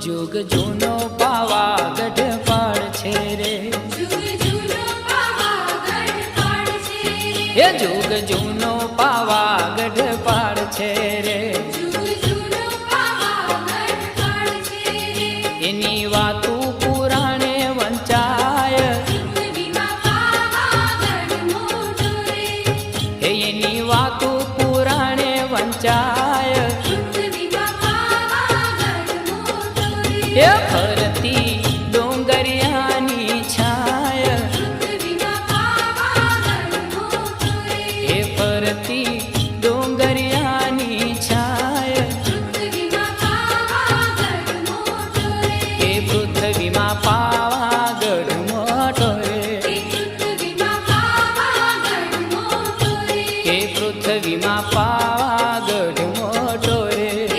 जुग जूनो पावागढ़ पाड़ छे रे, ये जुग जूनो पावागढ़ पाड़ छे रे, एनी वातू पुराणे वंचाय, एनी वातू पुराणे वंचाय, ये